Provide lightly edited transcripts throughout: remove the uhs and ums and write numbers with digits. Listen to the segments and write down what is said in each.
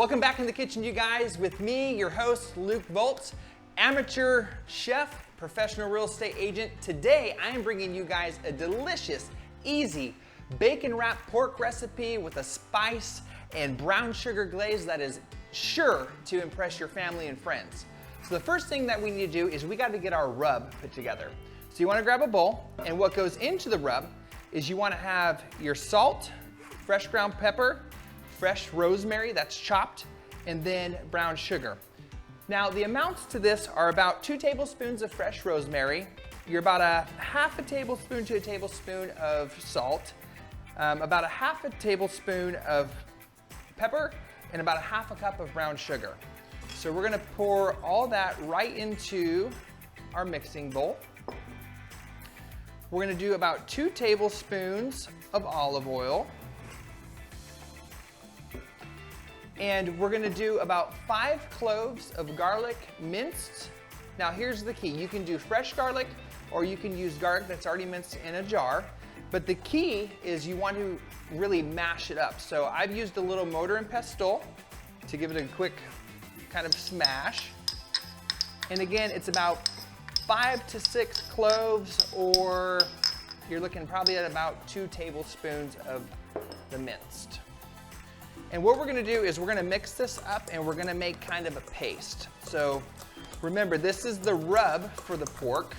Welcome back in the kitchen, you guys, with me, your host, Luke Volz, amateur chef, professional real estate agent. Today, I am bringing you guys a delicious, easy, bacon-wrapped pork recipe with a spice and brown sugar glaze that is sure to impress your family and friends. So the first thing that we need to do is we got to get our rub put together. So you want to grab a bowl, and what goes into the rub is you want to have your salt, fresh ground pepper, fresh rosemary that's chopped, and then brown sugar. Now the amounts to this are about 2 tablespoons of fresh rosemary. You're about a half a tablespoon to a tablespoon of salt, about a half a tablespoon of pepper, and about a half a cup of brown sugar. So we're gonna pour all that right into our mixing bowl. We're gonna do about 2 tablespoons of olive oil. And we're gonna do about 5 cloves of garlic minced. Now here's the key. You can do fresh garlic or you can use garlic that's already minced in a jar. But the key is you want to really mash it up. So I've used a little mortar and pestle to give it a quick kind of smash. And again, it's about 5 to 6 cloves, or you're looking probably at about 2 tablespoons of the minced. And what we're gonna do is we're gonna mix this up and we're gonna make kind of a paste. So remember, this is the rub for the pork.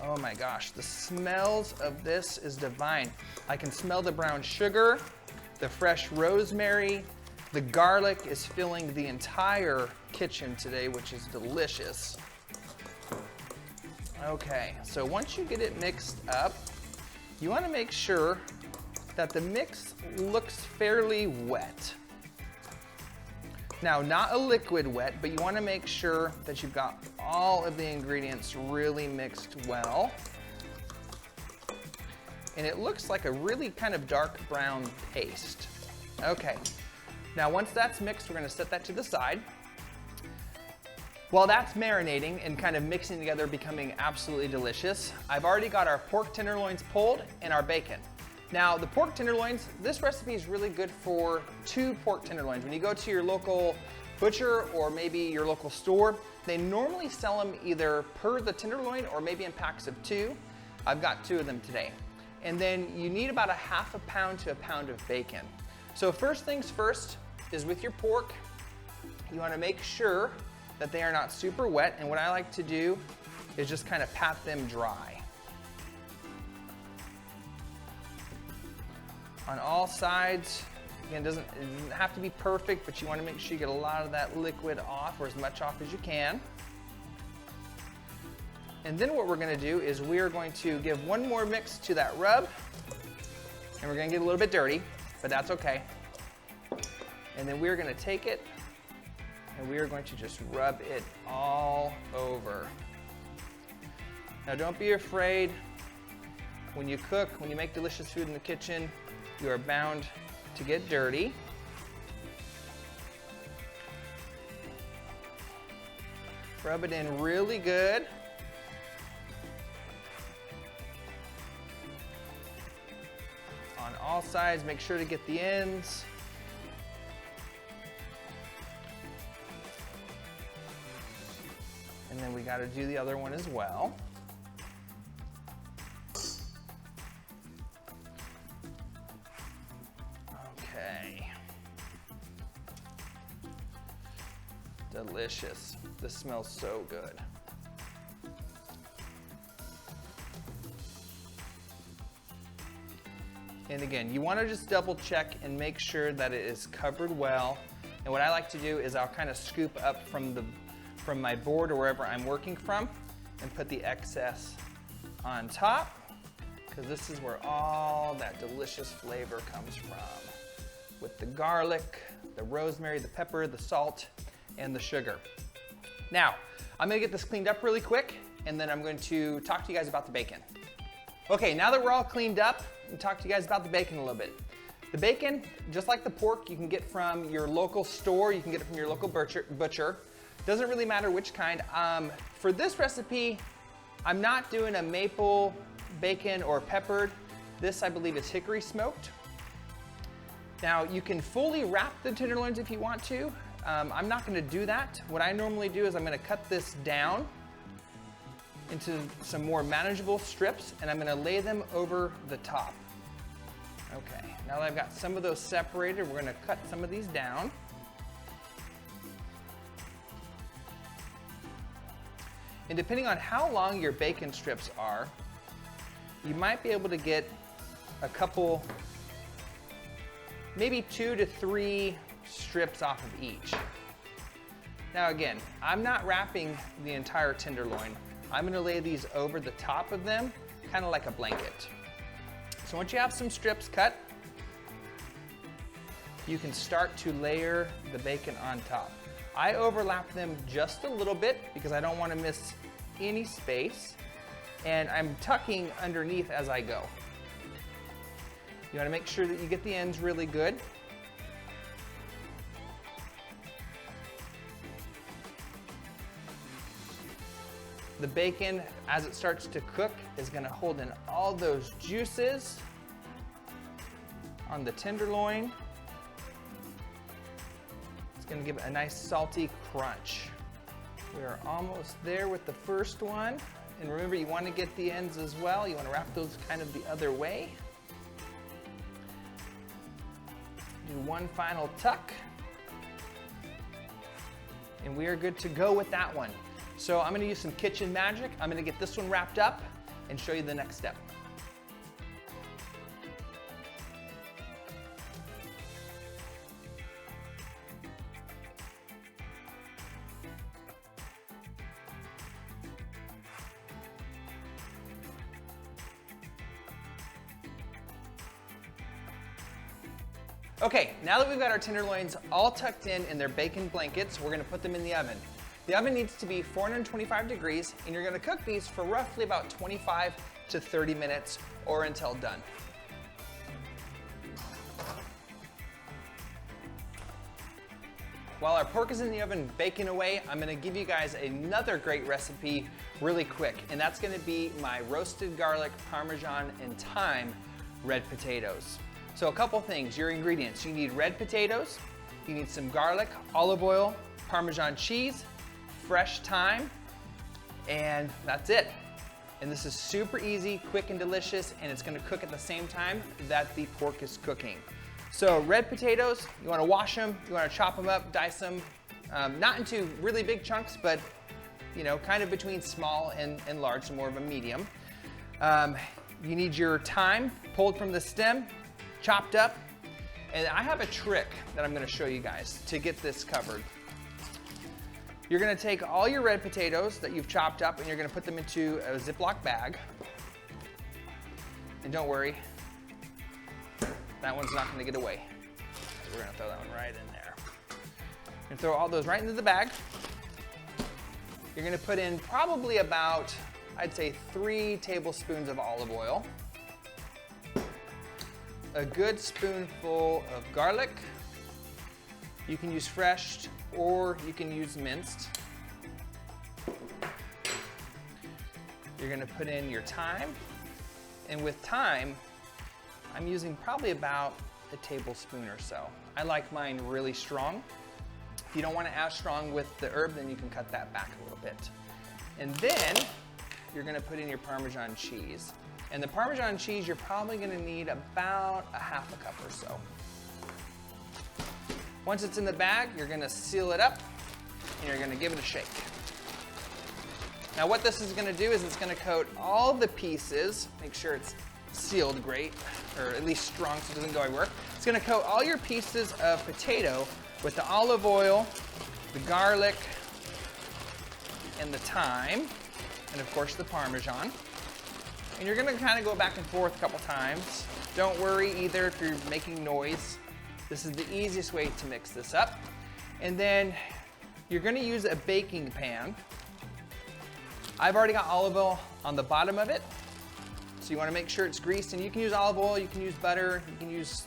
Oh my gosh, the smells of this is divine. I can smell the brown sugar, the fresh rosemary, the garlic is filling the entire kitchen today, which is delicious. Okay, so once you get it mixed up, you wanna make sure that the mix looks fairly wet. Now, not a liquid wet, but you wanna make sure that you've got all of the ingredients really mixed well. And it looks like a really kind of dark brown paste. Okay, now once that's mixed, we're gonna set that to the side. While that's marinating and kind of mixing together, becoming absolutely delicious, I've already got our pork tenderloins pulled and our bacon. Now, the pork tenderloins, this recipe is really good for 2 pork tenderloins. When you go to your local butcher or maybe your local store, they normally sell them either per the tenderloin or maybe in packs of 2. I've got 2 of them today. And then you need about a half a pound to a pound of bacon. So first things first is with your pork, you wanna make sure that they are not super wet. And what I like to do is just kind of pat them dry. On all sides. Again, it doesn't have to be perfect, but you want to make sure you get a lot of that liquid off, or as much off as you can. And then what we're going to do is we are going to give one more mix to that rub, and we're going to get a little bit dirty, but that's okay. And then we're going to take it, and we are going to just rub it all over. Now don't be afraid. When you cook, when you make delicious food in the kitchen, you are bound to get dirty. Rub it in really good. On all sides, make sure to get the ends. And then we got to do the other one as well. Delicious. This smells so good. And again, you want to just double check and make sure that it is covered well. And what I like to do is I'll kind of scoop up from my board or wherever I'm working from and put the excess on top, because this is where all that delicious flavor comes from, with the garlic, the rosemary, the pepper, the salt, and the sugar. Now, I'm gonna get this cleaned up really quick, and then I'm going to talk to you guys about the bacon. Okay, now that we're all cleaned up, I'm gonna talk to you guys about the bacon a little bit. The bacon, just like the pork, you can get from your local store, you can get it from your local butcher. Doesn't really matter which kind. For this recipe, I'm not doing a maple bacon or peppered. This, I believe, is hickory smoked. Now you can fully wrap the tenderloins if you want to. I'm not gonna do that. What I normally do is I'm gonna cut this down into some more manageable strips, and I'm gonna lay them over the top. Okay, now that I've got some of those separated, we're gonna cut some of these down. And depending on how long your bacon strips are, you might be able to get a couple, maybe 2 to 3 strips off of each. Now again, I'm not wrapping the entire tenderloin. I'm gonna lay these over the top of them, kind of like a blanket. So once you have some strips cut, you can start to layer the bacon on top. I overlap them just a little bit because I don't want to miss any space, and I'm tucking underneath as I go. You want to make sure that you get the ends really good. The bacon, as it starts to cook, is going to hold in all those juices on the tenderloin. It's going to give it a nice salty crunch. We are almost there with the first one. And remember, you want to get the ends as well. You want to wrap those kind of the other way. Do one final tuck. And we are good to go with that one. So I'm going to use some kitchen magic. I'm going to get this one wrapped up and show you the next step. Okay, now that we've got our tenderloins all tucked in their bacon blankets, we're gonna put them in the oven. The oven needs to be 425 degrees, and you're gonna cook these for roughly about 25 to 30 minutes or until done. While our pork is in the oven baking away, I'm gonna give you guys another great recipe really quick, and that's gonna be my roasted garlic, Parmesan, and thyme red potatoes. So a couple things, your ingredients. You need red potatoes, you need some garlic, olive oil, Parmesan cheese, fresh thyme, and that's it. And this is super easy, quick and delicious, and it's gonna cook at the same time that the pork is cooking. So red potatoes, you wanna wash them, you wanna chop them up, dice them, not into really big chunks, but you know, kind of between small and large, so more of a medium. You need your thyme pulled from the stem, chopped up, and I have a trick that I'm gonna show you guys to get this covered. You're gonna take all your red potatoes that you've chopped up and you're gonna put them into a Ziploc bag. And don't worry, that one's not gonna get away. We're gonna throw that one right in there. And throw all those right into the bag. You're gonna put in probably about, I'd say 3 tablespoons of olive oil. A good spoonful of garlic. You can use fresh or you can use minced. You're gonna put in your thyme. And with thyme, I'm using probably about a tablespoon or so. I like mine really strong. If you don't want it as strong with the herb, then you can cut that back a little bit. And then you're gonna put in your Parmesan cheese. And the Parmesan cheese, you're probably gonna need about a half a cup or so. Once it's in the bag, you're gonna seal it up and you're gonna give it a shake. Now what this is gonna do is it's gonna coat all the pieces, make sure it's sealed great, or at least strong so it doesn't go everywhere. It's gonna coat all your pieces of potato with the olive oil, the garlic, and the thyme, and of course the Parmesan. And you're gonna kind of go back and forth a couple times. Don't worry either if you're making noise. This is the easiest way to mix this up. And then you're gonna use a baking pan. I've already got olive oil on the bottom of it. So you wanna make sure it's greased, and you can use olive oil, you can use butter, you can use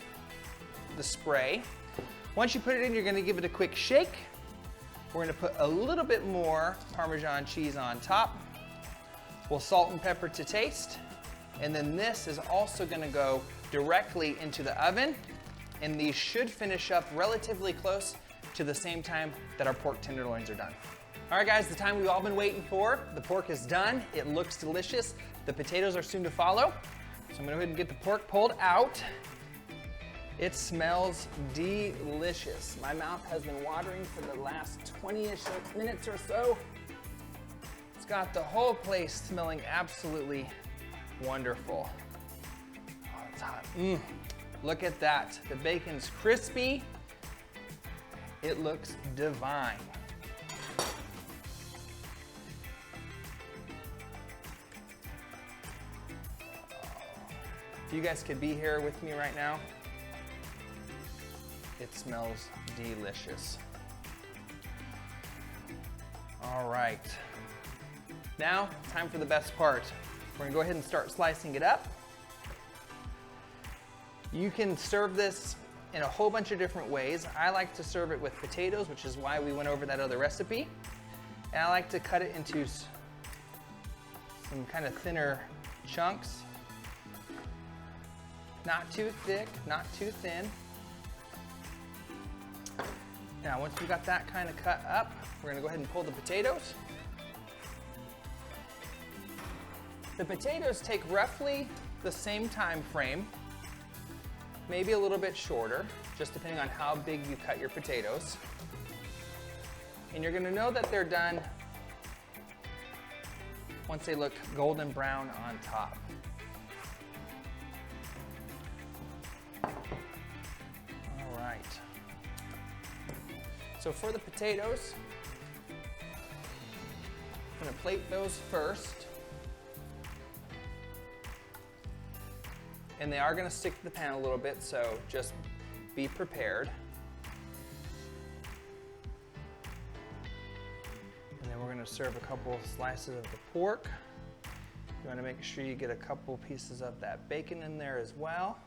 the spray. Once you put it in, you're gonna give it a quick shake. We're gonna put a little bit more Parmesan cheese on top. We'll salt and pepper to taste. And then this is also gonna go directly into the oven and these should finish up relatively close to the same time that our pork tenderloins are done. All right guys, the time we've all been waiting for. The pork is done. It looks delicious. The potatoes are soon to follow. So I'm gonna go ahead and get the pork pulled out. It smells delicious. My mouth has been watering for the last 20-ish minutes or so. It's got the whole place smelling absolutely wonderful. Oh, it's hot. Look at that. The bacon's crispy. It looks divine. If you guys could be here with me right now, it smells delicious. All right. Now, time for the best part. We're gonna go ahead and start slicing it up. You can serve this in a whole bunch of different ways. I like to serve it with potatoes, which is why we went over that other recipe. And I like to cut it into some kind of thinner chunks. Not too thick, not too thin. Now, once we got that kind of cut up, we're gonna go ahead and pull the potatoes. The potatoes take roughly the same time frame, maybe a little bit shorter, just depending on how big you cut your potatoes. And you're gonna know that they're done once they look golden brown on top. All right. So for the potatoes, I'm gonna plate those first. And they are gonna stick to the pan a little bit, so just be prepared. And then we're gonna serve a couple slices of the pork. You wanna make sure you get a couple pieces of that bacon in there as well.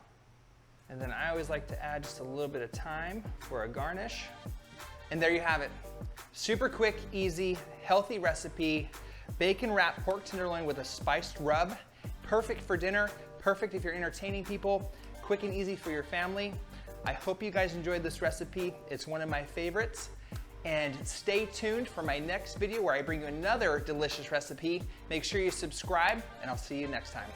And then I always like to add just a little bit of thyme for a garnish. And there you have it. Super quick, easy, healthy recipe. Bacon wrapped pork tenderloin with a spiced rub. Perfect for dinner, perfect if you're entertaining people, quick and easy for your family. I hope you guys enjoyed this recipe. It's one of my favorites. And stay tuned for my next video where I bring you another delicious recipe. Make sure you subscribe, and I'll see you next time.